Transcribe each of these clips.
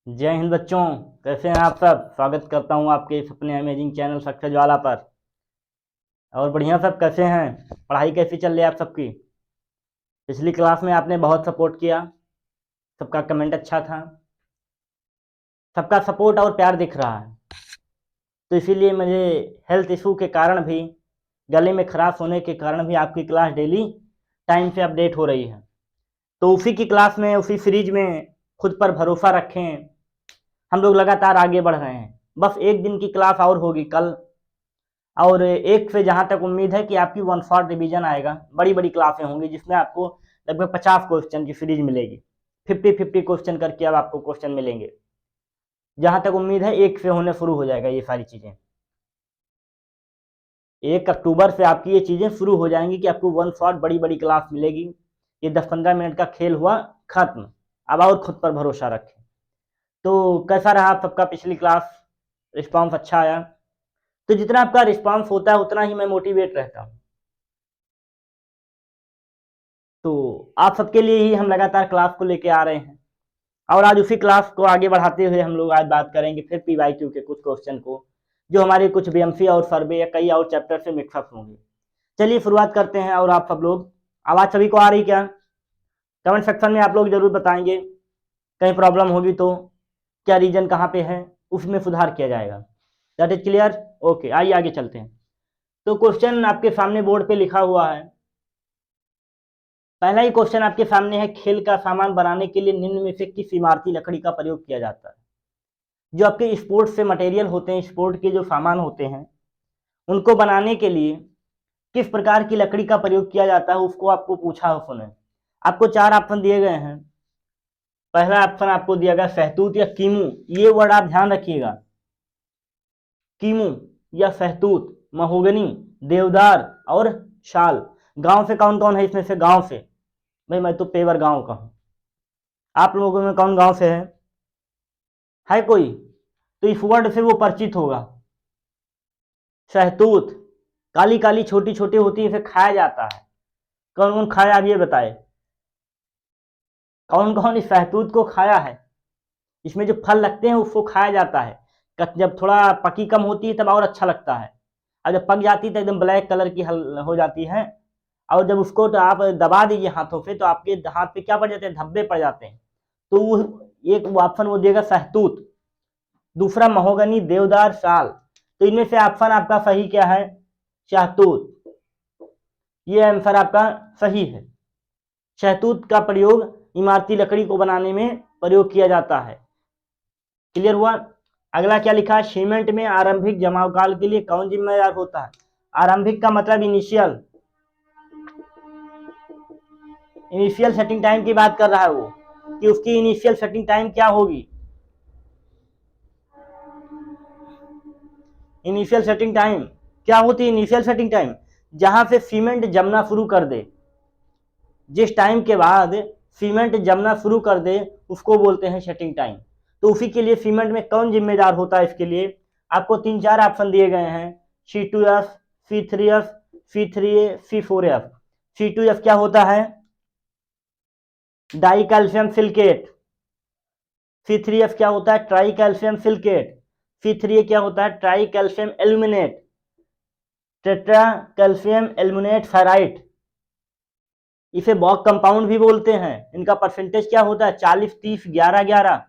जय हिंद बच्चों। कैसे हैं आप सब। स्वागत करता हूं आपके इस अपने अमेजिंग चैनल सक्सेस ज्वाला पर। और बढ़िया सब कैसे हैं, पढ़ाई कैसी चल रही है आप सबकी। पिछली क्लास में आपने बहुत सपोर्ट किया, सबका कमेंट अच्छा था, सबका सपोर्ट और प्यार दिख रहा है। तो इसीलिए मुझे हेल्थ इशू के कारण भी, गले में खराश होने के कारण भी आपकी क्लास डेली टाइम से अपडेट हो रही है। तो उसी की क्लास में, उसी सीरीज में खुद पर भरोसा रखें, हम लोग लगातार आगे बढ़ रहे हैं। बस एक दिन की क्लास और होगी कल, और एक से जहां तक उम्मीद है कि आपकी 1 शॉट रिवीजन आएगा। बड़ी बड़ी क्लासें होंगी जिसमें आपको लगभग 50 क्वेश्चन की सीरीज मिलेगी। 50-50 क्वेश्चन करके अब आपको क्वेश्चन मिलेंगे। जहां तक उम्मीद है एक से होने शुरू हो जाएगा ये सारी चीजें। 1 अक्टूबर से आपकी ये चीजें शुरू हो जाएंगी कि आपको 1 शॉट बड़ी बड़ी क्लास मिलेगी। ये 10-15 मिनट का खेल हुआ खत्म। अब और खुद पर भरोसा रखें। तो कैसा रहा आप सबका पिछली क्लास, रिस्पॉन्स अच्छा आया? तो जितना आपका रिस्पॉन्स होता है उतना ही मैं मोटिवेट रहता हूँ। तो आप सबके लिए ही हम लगातार क्लास को लेके आ रहे हैं। और आज उसी क्लास को आगे बढ़ाते हुए हम लोग आज बात करेंगे फिर पीवाईक्यू के कुछ क्वेश्चन को, जो हमारे कुछ बीएमसी और सर्वे या कई और चैप्टर से मिक्सअप होंगे। चलिए शुरुआत करते हैं। और आप सब लोग, आवाज सभी को आ रही क्या? कमेंट सेक्शन में आप लोग जरूर बताएंगे। कहीं प्रॉब्लम होगी तो क्या रीजन कहाँ पे है, उसमें सुधार किया जाएगा। That is clear. ओके, आइए आगे चलते हैं। तो क्वेश्चन आपके सामने बोर्ड पे लिखा हुआ है। पहला ही क्वेश्चन आपके सामने है, खेल का सामान बनाने के लिए निम्न में से किस इमारती लकड़ी का प्रयोग किया जाता है? जो आपके स्पोर्ट्स से मटेरियल होते हैं, स्पोर्ट के जो सामान होते हैं, उनको बनाने के लिए किस प्रकार की लकड़ी का प्रयोग किया जाता है उसको आपको पूछा उसने। आपको 4 ऑप्शन दिए गए हैं। पहला ऑप्शन आपको दिया गया सहतूत या कीमू। ये वर्ड आप ध्यान रखिएगा, कीमू या सहतूत, महोगनी, देवदार और शाल। गांव से कौन कौन है इसमें से? गांव से भाई मैं तो पेवर गांव का हूं। आप लोगों में कौन गांव से है कोई? तो इस वर्ड से वो परिचित होगा। शहतूत, काली काली छोटी छोटी होती है, इसे खाया जाता है। कौन कौन खाया आप ये बताए, कौन कौन इस शहतूत को खाया है? इसमें जो फल लगते हैं उसको खाया जाता है। जब थोड़ा पकी कम होती है तब और अच्छा लगता है, और जब पक जाती है तो एकदम ब्लैक कलर की हो जाती है। और जब उसको तो आप दबा दीजिए हाथों से तो आपके हाथ पे क्या पड़ जाते हैं? धब्बे पड़ जाते हैं। तो एक ऑप्शन वो देगा सहतूत, दूसरा महोगनी, देवदार, साल। तो इनमें से ऑप्शन आपका सही क्या है? शहतूत। ये आंसर आपका सही है। शहतूत का प्रयोग इमारती लकड़ी को बनाने में प्रयोग किया जाता है। क्लियर हुआ? अगला क्या लिखा है, सीमेंट में आरंभिक जमाव काल के लिए कौन जिम्मेदार होता है? आरंभिक का मतलब इनिशियल, इनिशियल सेटिंग टाइम की बात कर रहा है वो, कि उसकी इनिशियल सेटिंग टाइम क्या होगी। इनिशियल सेटिंग टाइम क्या होती है? इनिशियल सेटिंग टाइम जहां से सीमेंट जमना शुरू कर दे, जिस टाइम के बाद सीमेंट जमना शुरू कर दे उसको बोलते हैं सेटिंग टाइम। तो उसी के लिए सीमेंट में कौन जिम्मेदार होता है? इसके लिए आपको 3-4 ऑप्शन दिए गए हैं, C2F, C3F, C3A, C4F। C2F क्या होता है? Die calcium silicate. C3F क्या होता है? Try calcium silicate. C3A क्या होता है? Try calcium aluminate, tetra calcium aluminate ferrite. इसे बॉक कंपाउंड भी बोलते हैं। इनका परसेंटेज क्या होता है? 40-30-11-11।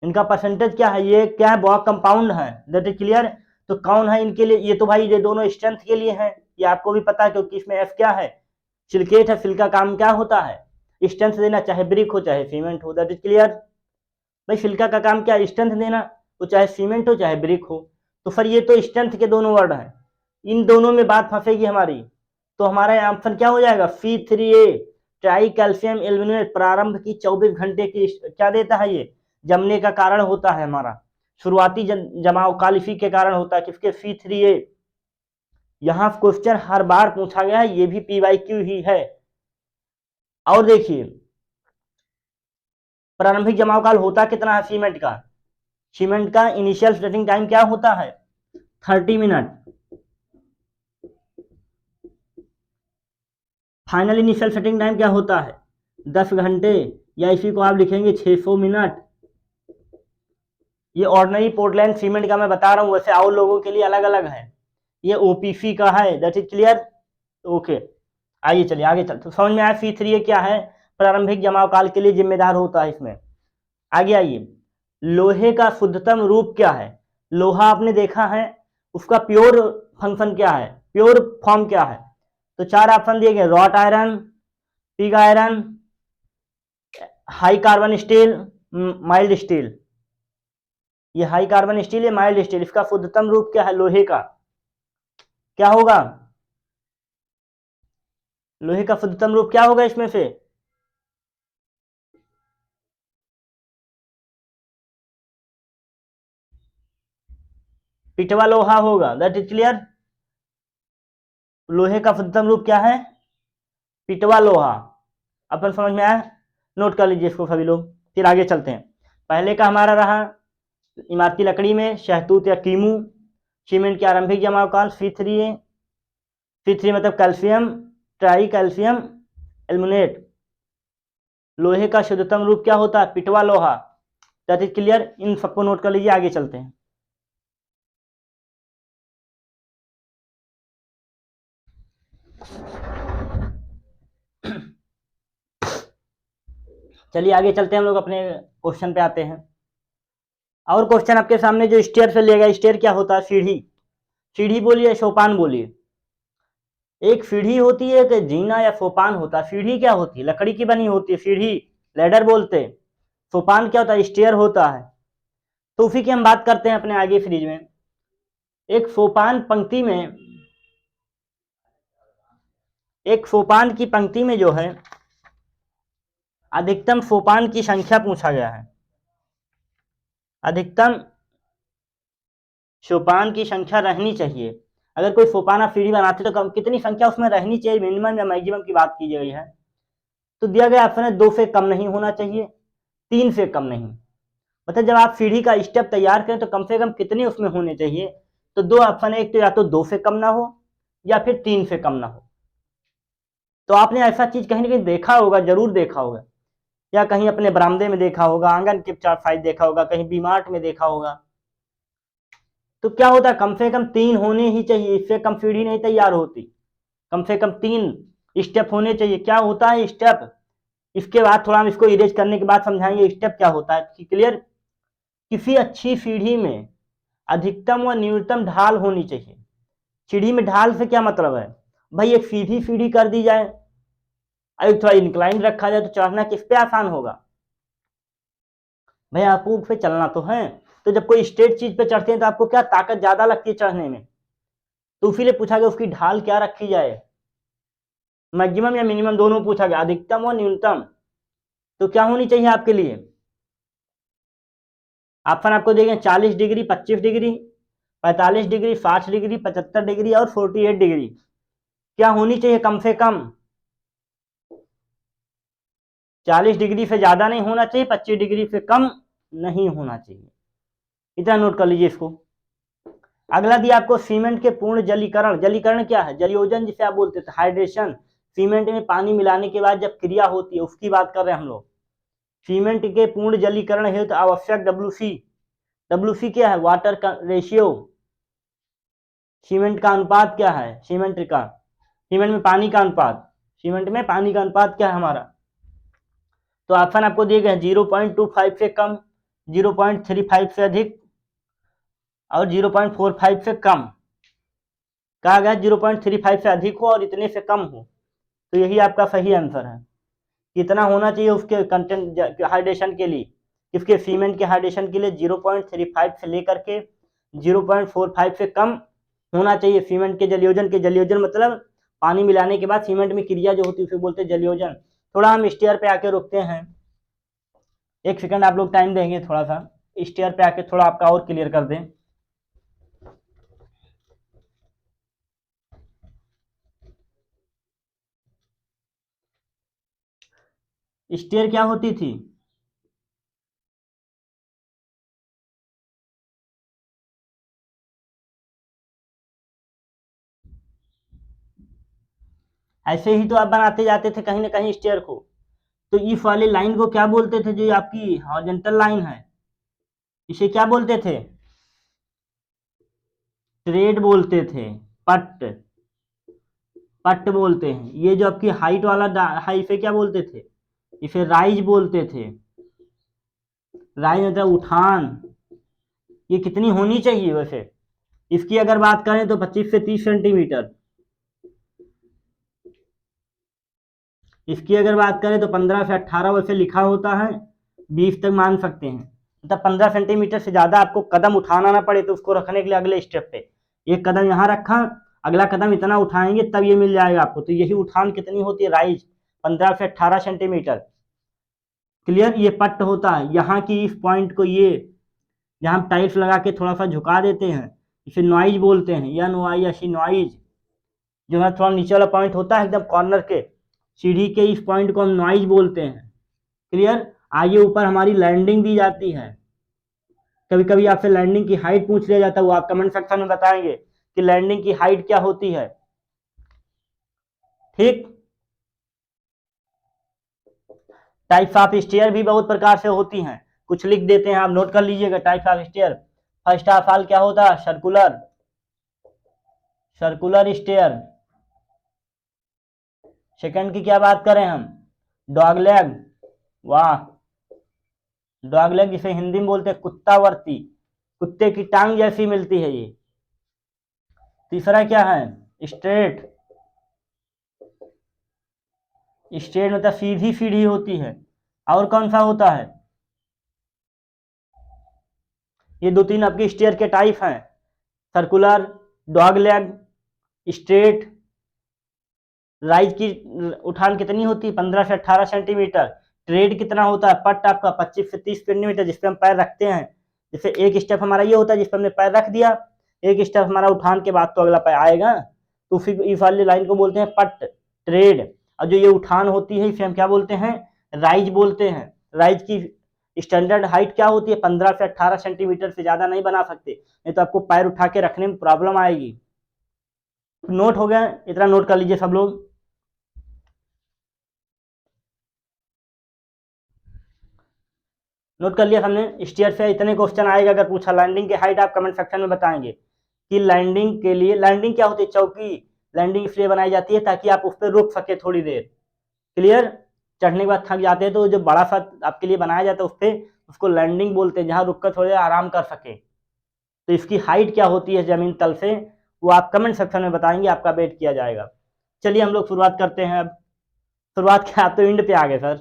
इनका परसेंटेज क्या है? ये क्या है? बॉक कंपाउंड है। That is clear. तो कौन है इनके लिए? ये तो भाई ये दोनों स्ट्रेंथ के लिए है, ये आपको भी पता है, क्योंकि इसमें एफ क्या है? सिलिकेट है। सिल का काम क्या होता है? स्ट्रेंथ देना, चाहे ब्रिक हो चाहे सीमेंट हो। That is clear. भाई सिलिका का काम क्या है? स्ट्रेंथ देना, तो चाहे सीमेंट हो चाहे ब्रिक हो। तो फिर ये तो स्ट्रेंथ के दोनों वर्ड हैं, इन दोनों में बात फंसेगी हमारी। तो हमारा ऑप्शन क्या हो जाएगा? C3A, try calcium aluminate. प्रारंभ की 24 घंटे की क्या देता है? ये जमने का कारण होता है हमारा। शुरुआती जमाव काल इसी के कारण होता है, किसके? C3A। यहां क्वेश्चन हर बार पूछा गया है, ये भी पीवाईक्यू ही है। और देखिए, प्रारंभिक जमाव काल होता कितना है सीमेंट का? सीमेंट का इनिशियल सेटिंग टाइम क्या होता है? 30 minute. Final initial setting time क्या होता है? 10 घंटे, या इसी को आप लिखेंगे 600 मिनट। ये ऑर्डिनरी पोर्टलैंड सीमेंट का मैं बता रहा हूँ, वैसे और लोगों के लिए अलग अलग है। ये ओपीसी का है, दैट इज क्लियर। ओके, आइए चलिए आगे चलते, तो समझ में आया C3A क्या है, प्रारंभिक जमाव काल के लिए जिम्मेदार होता है इसमें। आगे आइए, लोहे का शुद्धतम रूप क्या है। लोहा आपने देखा है, उसका प्योर फंक्शन क्या है, प्योर फॉर्म क्या है। तो 4 ऑप्शन दिए गए, wrought iron, pig iron, high carbon steel, mild steel. ये हाई कार्बन स्टील है, माइल्ड स्टील, इसका शुद्धतम रूप क्या है लोहे का, क्या होगा, लोहे का शुद्धतम रूप क्या होगा इसमें से। पिटवा लोहा होगा, दैट इज क्लियर। लोहे का शुद्धतम रूप क्या है, पिटवा लोहा। अपन समझ में आया, नोट कर लीजिए इसको सभी लोग, फिर आगे चलते हैं। पहले का हमारा रहा इमारती लकड़ी में शहतूत या कीमू, सीमेंट के आरंभिक जमाव काल C3A, C3 मतलब कैल्शियम ट्राई कैल्शियम एल्मुनेट। लोहे का शुद्धतम रूप क्या होता है, पिटवा लोहा, दैट इज क्लियर। इन सबको नोट कर लीजिए, आगे चलते हैं। चलिए आगे चलते हैं, हम लोग अपने क्वेश्चन पे आते हैं। और क्वेश्चन आपके सामने जो स्टेयर से लिया गया, स्टेयर क्या होता है, सीढ़ी, सीढ़ी बोलिए सोपान बोलिए। एक सीढ़ी होती है, एक जीना या सोपान होता है। सीढ़ी क्या होती है, लकड़ी की बनी होती है, सीढ़ी लैडर बोलते हैं। सोपान क्या होता है, स्टेयर होता है। तो उसी की हम बात करते हैं अपने आगे सीरीज में। एक सोपान पंक्ति में, एक सोपान की पंक्ति में जो है अधिकतम सोपान की संख्या पूछा गया है। अधिकतम सोपान की संख्या रहनी चाहिए। अगर कोई सोपान आप सीढ़ी बनाते तो कम कितनी संख्या उसमें रहनी चाहिए, मिनिमम या मैक्सिमम की बात की गई है। तो दिया गया ऑप्शन है 2 से कम नहीं होना चाहिए, 3 से कम नहीं। मतलब जब आप सीढ़ी का स्टेप तैयार करें तो कम से कम कितने उसमें होने चाहिए। तो 2 ऑप्शन है, एक तो या तो 2 से कम ना हो या फिर 3 से कम ना हो। तो आपने ऐसा चीज कहीं ना कहीं देखा होगा, जरूर देखा होगा, या कहीं अपने बरामदे में देखा होगा, आंगन के साइड देखा होगा, कहीं बीमार्ट में देखा होगा। तो क्या होता है, कम से कम 3 होने ही चाहिए, इससे कम सीढ़ी नहीं तैयार होती। कम से कम 3 स्टेप होने चाहिए। क्या होता है स्टेप, इसके बाद थोड़ा हम इसको इरेज करने के बाद समझाएंगे स्टेप क्या होता है, क्लियर। किसी अच्छी सीढ़ी में अधिकतम व न्यूनतम ढाल होनी चाहिए। सीढ़ी में ढाल से क्या मतलब है, भाई एक सीधी सीढ़ी कर दी जाए, अगर थोड़ा इंक्लाइन रखा जाए तो चढ़ना किस पे आसान होगा, भाई आपको उस पे चलना तो है। तो जब कोई स्ट्रेट चीज पे चढ़ते हैं तो आपको क्या ताकत ज्यादा लगती है चढ़ने में। तो इसीलिए पूछा गया उसकी ढाल क्या रखी जाए, मैक्सिमम या मिनिमम दोनों पूछा गया, अधिकतम और न्यूनतम। तो क्या होनी चाहिए आपके लिए, ऑप्शन आपको देंगे 40 degree, 25 degree, 45 degree, 60 degree, 75 degree और 48 डिग्री। क्या होनी चाहिए कम से कम, 40 डिग्री से ज्यादा नहीं होना चाहिए, 25 डिग्री से कम नहीं होना चाहिए। इतना नोट कर लीजिए इसको। अगला दिया आपको सीमेंट के पूर्ण जलीकरण। जलीकरण क्या है, जलयोजन जिसे आप बोलते थे, हाइड्रेशन। सीमेंट में पानी मिलाने के बाद जब क्रिया होती है उसकी बात कर रहे हैं हम लोग। सीमेंट के पूर्ण जलीकरण हेतु आवश्यक WC, WC क्या है, वाटर का रेशियो। सीमेंट का अनुपात क्या है, सीमेंट का, सीमेंट में पानी का अनुपात, सीमेंट में पानी का अनुपात क्या है हमारा। तो ऑप्शन आपको दिए गए 0.25 से कम, 0.35 से अधिक और 0.45 से कम। कहा गया 0.35 से अधिक हो और इतने से कम हो। तो यही आपका सही आंसर है। कितना होना चाहिए उसके कंटेंट हाइड्रेशन के लिए, इसके सीमेंट के हाइड्रेशन के लिए 0.35 से लेकर के 0.45 से कम होना चाहिए सीमेंट के जलयोजन के। जलयोजन मतलब पानी मिलाने के बाद सीमेंट में क्रिया जो होती है उसे बोलते हैं जलयोजन। थोड़ा हम स्टेयर पे आके रुकते हैं, 1 सेकंड आप लोग टाइम देंगे, थोड़ा सा स्टेयर पे आके थोड़ा आपका और क्लियर कर दें। स्टेयर क्या होती थी, ऐसे ही तो आप बनाते जाते थे कहीं ना कहीं स्टेयर को। तो इस वाली लाइन को क्या बोलते थे, जो आपकी हॉरिजॉन्टल लाइन है, इसे क्या बोलते थे? ट्रेड बोलते थे। पट, पट बोलते हैं। ये जो आपकी हाइट वाला इसे क्या बोलते थे? इसे राइज बोलते थे। राइज मतलब उठान। ये कितनी होनी चाहिए वैसे? इसकी अगर बात करें तो 25 से 30 सेंटीमीटर। इसकी अगर बात करें तो 15 से 18 वैसे लिखा होता है, 20 तक मान सकते हैं। मतलब 15 सेंटीमीटर से ज्यादा आपको कदम उठाना ना पड़े तो उसको रखने के लिए अगले स्टेप पे एक कदम यहाँ रखा, अगला कदम इतना उठाएंगे तब ये मिल जाएगा आपको। तो यही उठान कितनी होती है? राइज 15 से 18 सेंटीमीटर। क्लियर? ये पट्ट होता है। यहाँ की इस पॉइंट को ये, जहाँ हम टाइल्स लगा के थोड़ा सा झुका देते हैं, इसे नॉइज बोलते हैं। या नॉइज, ऐसी नॉइज जो है थोड़ा नीचे वाला पॉइंट होता है एकदम कॉर्नर के सीढ़ी के, इस पॉइंट को हम नॉइज बोलते हैं। क्लियर? आगे ऊपर हमारी लैंडिंग दी जाती है। कभी कभी आपसे लैंडिंग की हाइट पूछ लिया जाता है, वो आप कमेंट सेक्शन में बताएंगे कि लैंडिंग की हाइट क्या होती है। ठीक। टाइप्स ऑफ स्टेयर भी बहुत प्रकार से होती हैं, कुछ लिख देते हैं, आप नोट कर लीजिएगा। Types of stair, first of all क्या होता है? Circular, circular stair. सेकंड की क्या बात करें हम? डॉगलेग। वाह, डॉगलेग जिसे हिंदी में बोलते हैं कुत्तावर्ती, कुत्ते की टांग जैसी मिलती है ये। तीसरा क्या है? स्ट्रेट। स्ट्रेट मतलब सीधी सीढ़ी होती है। और कौन सा होता है? ये दो तीन आपके स्टेयर के टाइप हैं, सर्कुलर, डॉगलेग, स्ट्रेट। राइज की उठान कितनी होती है? 15 से 18 सेंटीमीटर। ट्रेड कितना होता है? पट आपका 25 से 30 सेंटीमीटर, जिसपे हम पैर रखते हैं। जैसे एक स्टेप हमारा ये होता है जिसपे हमने पैर रख दिया, एक स्टेप हमारा उठान के बाद तो अगला पैर आएगा, तो फिर इस वाली लाइन को बोलते हैं पट, ट्रेड। और जो ये उठान होती है इसे हम क्या बोलते हैं? राइज बोलते हैं। राइज की स्टैंडर्ड हाइट क्या होती है? 15 से 18 सेंटीमीटर से ज्यादा नहीं बना सकते, नहीं तो आपको पैर उठा के रखने में प्रॉब्लम आएगी। नोट हो गया? इतना नोट कर लीजिए सब लोग। नोट कर लिया हमने? स्टेयर से इतने क्वेश्चन आएगा अगर पूछा। लैंडिंग की हाइट आप कमेंट सेक्शन में बताएंगे कि लैंडिंग के लिए, लैंडिंग क्या होती है? चौकी। लैंडिंग इसलिए बनाई जाती है ताकि आप उस पर रुक सके थोड़ी देर। क्लियर? चढ़ने के बाद थक जाते हैं तो जो बड़ा सा आपके लिए बनाया जाता है उस पर, उसको लैंडिंग बोलते हैं, जहां रुक कर थोड़ी देर आराम कर सके। तो इसकी हाइट क्या होती है जमीन तल से, वो आप कमेंट सेक्शन में बताएंगे, आपका वेट किया जाएगा। चलिए हम लोग शुरुआत करते हैं अब। शुरुआत क्या, आप तो इंड पे आ गए सर।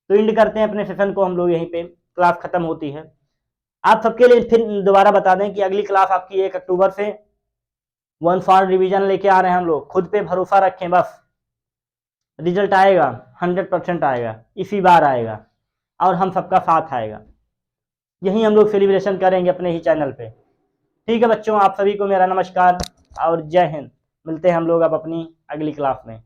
तो इंड करते हैं अपने सेशन को हम लोग, यहीं पे क्लास खत्म होती है। आप सबके लिए फिर दोबारा बता दें कि अगली क्लास आपकी 1 अक्टूबर से 1 फॉर रिवीजन लेके आ रहे हैं हम लोग। खुद पे भरोसा रखें बस, रिजल्ट आएगा, 100% आएगा, इसी बार आएगा और हम सबका साथ आएगा। यही हम लोग सेलिब्रेशन करेंगे अपने ही चैनल पे। ठीक है बच्चों, आप सभी को मेरा नमस्कार और जय हिंद। मिलते हैं हम लोग अब अपनी अगली क्लास में।